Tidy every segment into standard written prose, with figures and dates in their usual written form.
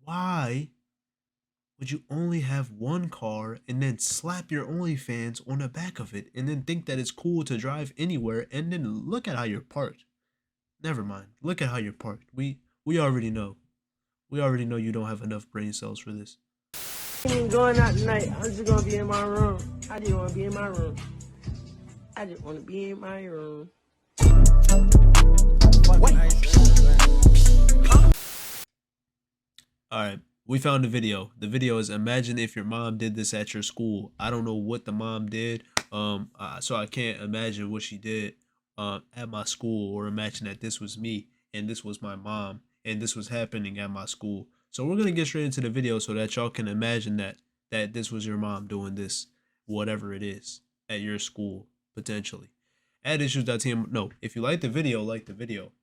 Why would you only have one car and then slap your OnlyFans on the back of it and then think that it's cool to drive anywhere and then look at how you're parked? Never mind. Look at how you're parked. We already know. We already know you don't have enough brain cells for this. I ain't going out tonight. I'm just gonna be in my room. I just wanna be in my room. I just wanna be in my room. All right, we found the video. The video is imagine if your mom did this at your school. I don't know what the mom did, so I can't imagine what she did at my school, or imagine that this was me and this was my mom and this was happening at my school. So we're gonna get straight into the video so that y'all can imagine that this was your mom doing this, whatever it is, at your school potentially. At issues.tm. No, if you like the video, like the video.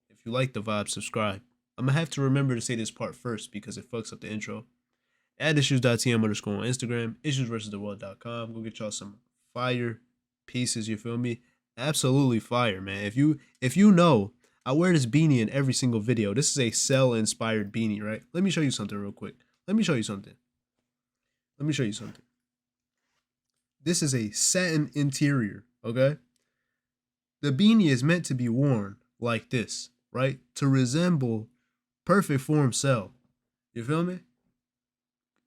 If you like the vibe, subscribe. I'm gonna have to remember to say this part first because it fucks up the intro. At issues.tm underscore on Instagram, issuesversustheworld.com. Go get y'all some fire pieces, you feel me? Absolutely fire, man. If you know, I wear this beanie in every single video. This is a cell inspired beanie, right? Let me show you something real quick. Let me show you something. Let me show you something. This is a satin interior, okay? The beanie is meant to be worn like this, right? To resemble perfect form cell. You feel me?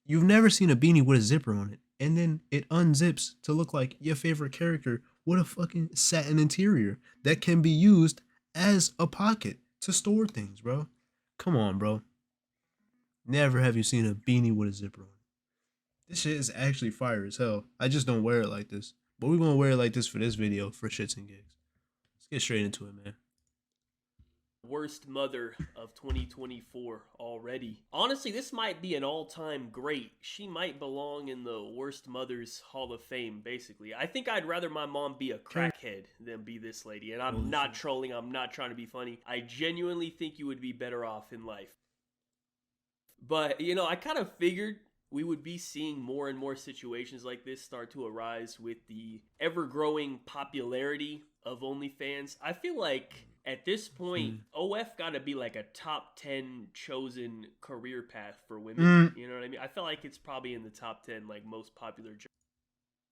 You've never seen a beanie with a zipper on it, and then it unzips to look like your favorite character with a fucking satin interior that can be used as a pocket to store things, bro. Come on, bro. Never have you seen a beanie with a zipper on it. This shit is actually fire as hell. I just don't wear it like this. But we're gonna wear it like this for this video for shits and gigs. Let's get straight into it, man. Worst mother of 2024 already. Honestly, this might be an all-time great. She might belong in the worst mothers hall of fame, basically. I think I'd rather my mom be a crackhead than be this lady. And I'm not trolling, I'm not trying to be funny. I genuinely think you would be better off in life. But, you know, I kind of figured we would be seeing more and more situations like this start to arise with the ever-growing popularity of OnlyFans. I feel like at this point, OF got to be like a top 10 chosen career path for women. You know what I mean? I feel like it's probably in the top 10 like most popular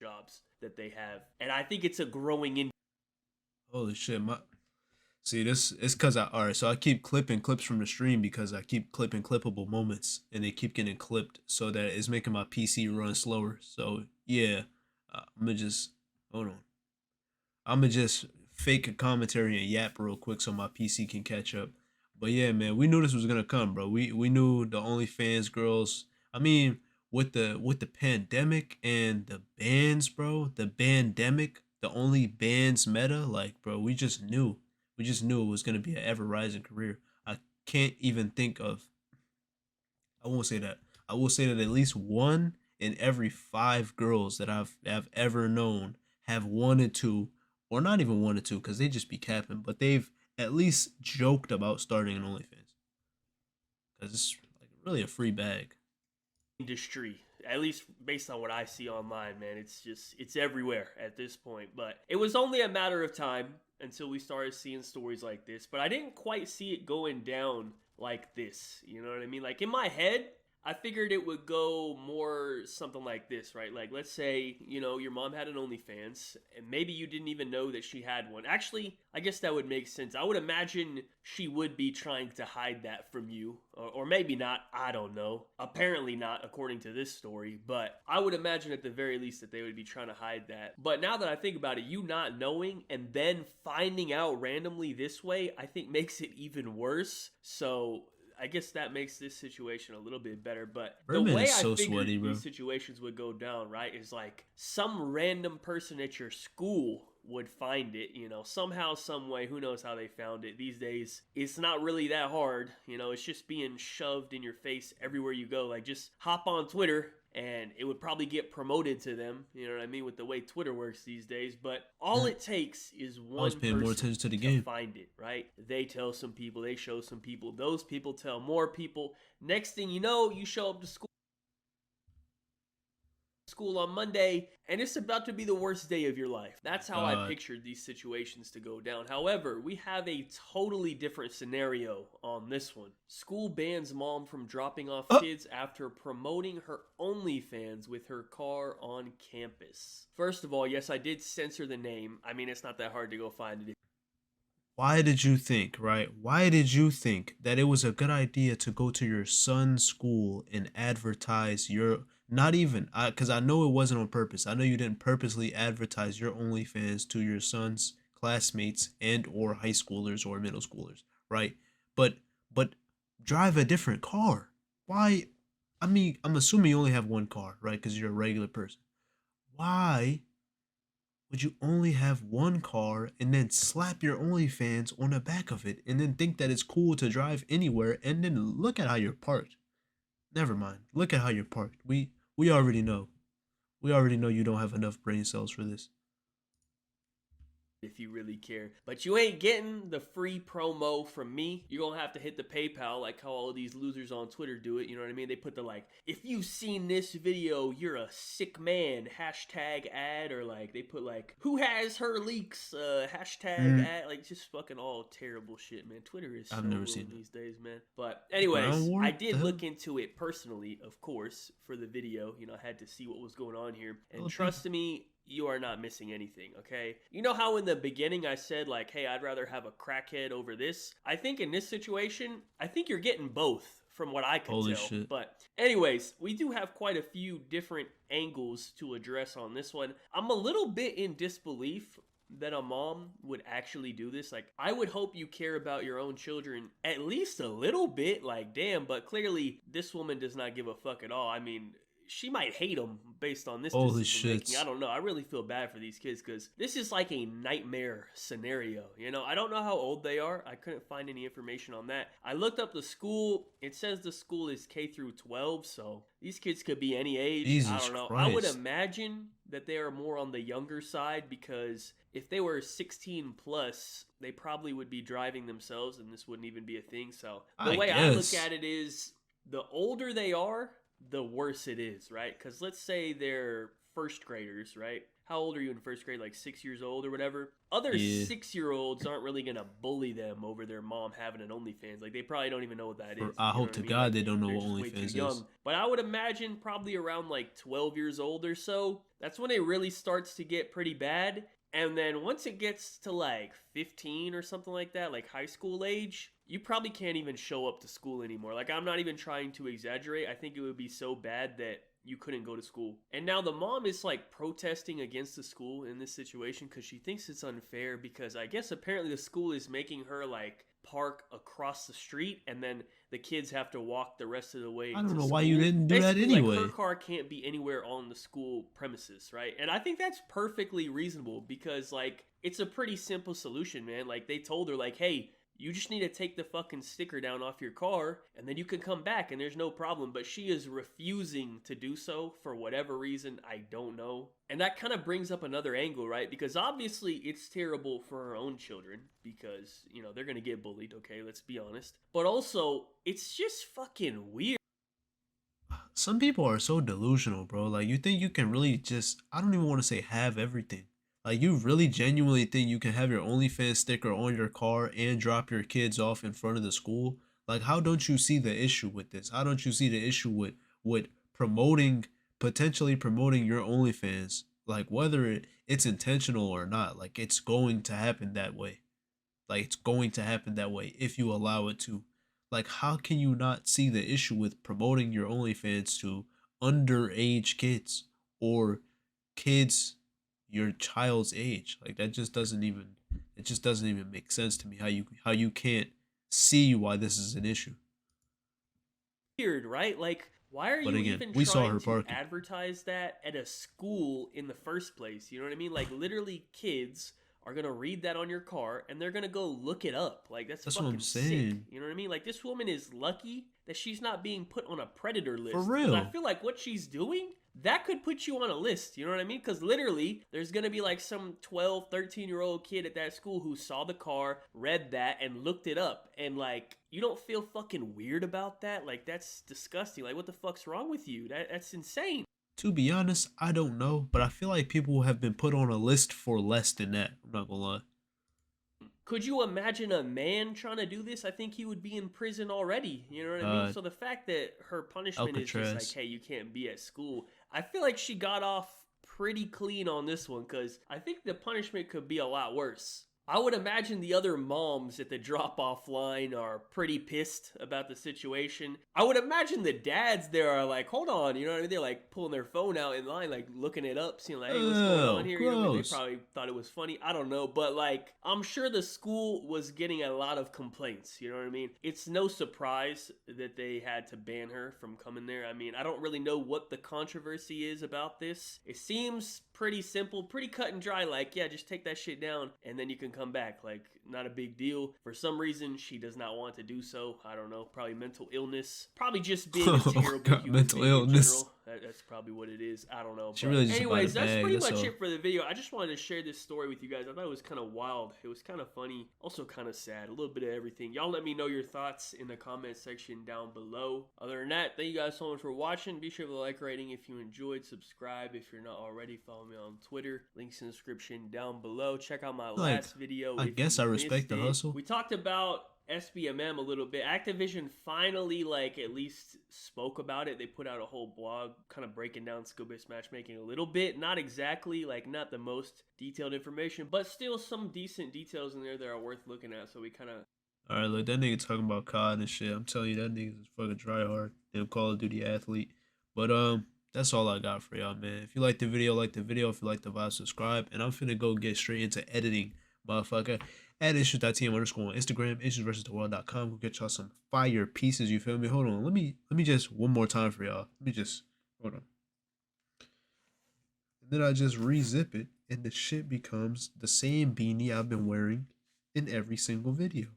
jobs that they have. And I think it's a growing industry. Holy shit, my see this it's cause alright, so I keep clipping clips from the stream because I keep clipping clippable moments and they keep getting clipped so that it's making my PC run slower. So yeah, I'm gonna just hold on. I'm gonna just fake a commentary and yap real quick so my PC can catch up. But yeah, man, we knew this was gonna come, bro. We knew the OnlyFans girls. I mean, with the pandemic and the bans, bro, the pandemic, the only bans meta, like, bro, we just knew. We just knew it was gonna be an ever rising career. I can't even think of. I won't say that. I will say that at least one in every five girls that have ever known have wanted to, or not even wanted to, because they just be capping, but they've at least joked about starting an OnlyFans because it's like really a free bag. Industry, at least based on what I see online, man. It's everywhere at this point. But it was only a matter of time until we started seeing stories like this. But I didn't quite see it going down like this. You know what I mean? Like in my head, I figured it would go more something like this, right? Like, let's say, you know, your mom had an OnlyFans, and maybe you didn't even know that she had one. Actually, I guess that would make sense. I would imagine she would be trying to hide that from you, or maybe not. I don't know. Apparently not, according to this story, but I would imagine at the very least that they would be trying to hide that. But now that I think about it, you not knowing and then finding out randomly this way, I think makes it even worse. So I guess that makes this situation a little bit better. But the Birdman way is I so figured sweaty, bro. these situations would go down, right, is like some random person at your school would find it, you know, somehow, some way. Who knows how they found it. These days, it's not really that hard. You know, it's just being shoved in your face everywhere you go. Like, just hop on Twitter and it would probably get promoted to them, you know what I mean, with the way Twitter works these days. But all it takes is I was one paying more person attention to the to game. find it, right? They tell some people, they show some people, those people tell more people. Next thing you know, you show up to school. school on Monday, and it's about to be the worst day of your life. That's how I God. pictured these situations to go down. However, we have a totally different scenario on this one. School bans mom from dropping off Uh, kids after promoting her OnlyFans with her car on campus. First of all, yes, I did censor the name. I mean, it's not that hard to go find it. why did you think, right? Why did you think that it was a good idea to go to your son's school and advertise your, not even, because I know it wasn't on purpose. I know you didn't purposely advertise your OnlyFans to your son's classmates and or high schoolers or middle schoolers, right? But but drive a different car. Why? I mean, I'm assuming you only have one car, right? Because you're a regular person. Why would you only have one car and then slap your OnlyFans on the back of it and then think that it's cool to drive anywhere and then look at how you're parked? Never mind. Look at how you're parked. We already know. We already know you don't have enough brain cells for this. If you really care. But you ain't getting the free promo from me. You're gonna have to hit the PayPal like how all these losers on Twitter do it. You know what I mean? They put the like, if you've seen this video, you're a sick man, hashtag ad, or like they put like, who has her leaks, hashtag Mm, ad, like just fucking all terrible shit, man. Twitter is so I've never ruined seen these days, man. But it. Ground anyways, I war? The did hell? look into it personally, of course, for the video. You know, I had to see what was going on here. And Oh, thank you. trust me, you are not missing anything, okay? You know how in the beginning I said, like, hey, I'd rather have a crackhead over this? I think in this situation, I think you're getting both from what I could Holy tell. shit. But, anyways, we do have quite a few different angles to address on this one. I'm a little bit in disbelief that a mom would actually do this. Like, I would hope you care about your own children at least a little bit. Like, damn, but clearly this woman does not give a fuck at all. I mean, she might hate him based on this Holy decision making. I shits. don't know. I really feel bad for these kids because this is like a nightmare scenario. You know, I don't know how old they are. I couldn't find any information on that. I looked up the school. It says the school is K through 12, so these kids could be any age. I Jesus don't know. I would Christ. imagine that they are more on the younger side because if they were 16 plus, they probably would be driving themselves and this wouldn't even be a thing. So the I way I look guess. at it is the older they are, the worse it is, right? Because let's say they're first graders, right? How old are you in first grade? Like 6 years old or whatever? Other Yeah. 6 year olds aren't really going to bully them over their mom having an OnlyFans. Like, they probably don't even know what that is. I You know hope what I to mean? God Like, they don't know they're what just way too OnlyFans is. young. But I would imagine probably around like 12 years old or so, that's when it really starts to get pretty bad. And then once it gets to like 15 or something like that, like high school age, you probably can't even show up to school anymore. Like, I'm not even trying to exaggerate. I think it would be so bad that you couldn't go to school. And now the mom is like protesting against the school in this situation because she thinks it's unfair because I guess apparently the school is making her like park across the street and then the kids have to walk the rest of the way I don't to know why you school. didn't do that Basically, like her anyway. car can't be anywhere on the school premises, right? And I think that's perfectly reasonable because like it's a pretty simple solution, man. Like they told her like, "Hey, you just need to take the fucking sticker down off your car and then you can come back and there's no problem." But she is refusing to do so for whatever reason. I don't know. And that kind of brings up another angle, right? Because obviously it's terrible for her own children because, you know, they're going to get bullied, okay? Let's be honest. But also, it's just fucking weird. Some people are so delusional, bro. Like you think you can really just, I don't even want to say have everything. Like you really genuinely think you can have your OnlyFans sticker on your car and drop your kids off in front of the school? Like how don't you see the issue with this? How don't you see the issue with promoting, potentially promoting your OnlyFans? Like whether it's intentional or not, like it's going to happen that way. Like it's going to happen that way if you allow it to. Like how can you not see the issue with promoting your OnlyFans to underage kids or kids your child's age? Like that just doesn't even, it just doesn't even make sense to me how you can't see why this is an issue. Weird, right? Like, why are But you again, even we saw trying her to parking. advertise that at a school in the first place? You know what I mean? Like, literally, kids are gonna read that on your car and they're gonna go look it up. Like, that's That's what I'm fucking sick. saying. You know what I mean? Like, this woman is lucky that she's not being put on a predator For list. Because I real. feel like what she's doing, that could put you on a list. You know what I mean? Because literally, there's gonna be like some 12, 13-year-old kid at that school who saw the car, read that, and looked it up. And like, you don't feel fucking weird about that? Like, that's disgusting. Like, what the fuck's wrong with you? That's insane. To be honest, I don't know, but I feel like people have been put on a list for less than that. I'm not gonna lie. Could you imagine a man trying to do this? I think he would be in prison already. You know what I mean? Uh, So the fact that her punishment is just like, Alcatraz. hey, you can't be at school, I feel like she got off pretty clean on this one because I think the punishment could be a lot worse. I would imagine the other moms at the drop off line are pretty pissed about the situation. I would imagine the dads there are like, hold on, you know what I mean? They're like pulling their phone out in line, like looking it up, seeing like, hey, what's going on Oh, here? You know what I mean? They gross. probably thought it was funny. I don't know. But like, I'm sure the school was getting a lot of complaints. You know what I mean? It's no surprise that they had to ban her from coming there. I mean, I don't really know what the controversy is about this. It seems pretty simple, pretty cut and dry. Like, yeah, just take that shit down and then you can come back. Like, not a big deal. For some reason, she does not want to do so. I don't know. Probably mental illness. Probably just being a Oh terrible god, human mental being in illness. general. That's probably what it is. I don't know. She But really just about a anyways, that's bag. pretty That's much all. it for the video. I just wanted to share this story with you guys. I thought it was kind of wild. It was kind of funny. Also kind of sad. A little bit of everything. Y'all let me know your thoughts in the comment section down below. Other than that, thank you guys so much for watching. Be sure to like rating if you enjoyed. Subscribe if you're not already. Follow me on Twitter. Links in the description down below. Check out my Like, last video I if guess you I respect missed the it. hustle. We talked about SBMM a little bit. Activision finally, like, at least spoke about it. They put out a whole blog kind of breaking down skill-based matchmaking a little bit. Not exactly, like, not the most detailed information, but still some decent details in there that are worth looking at. So we kind of Alright, look, that nigga talking about COD and shit. I'm telling you, that nigga's fucking try hard. Damn Call of Duty athlete. But that's all I got for y'all, man. If you like the video, like the video. If you like the vibe, subscribe. And I'm finna go get straight into editing, motherfucker. At issues.tm underscore on Instagram, issuesversustheworld.com. We'll get y'all some fire pieces, you feel me? Hold on. Let me just one more time for y'all. Let me just hold on. And then I just re-zip it, and the shit becomes the same beanie I've been wearing in every single video.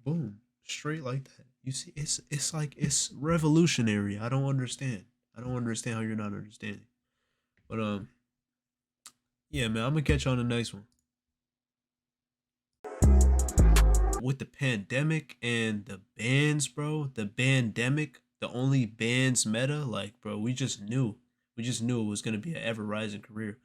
Boom, straight like that. You see, it's like it's revolutionary. I don't understand. I don't understand how you're not understanding. But yeah, man, I'm gonna catch you on the next one. With the pandemic and the bans, bro, the pandemic, the only bans meta, like, bro, we just knew it was gonna be an ever rising career.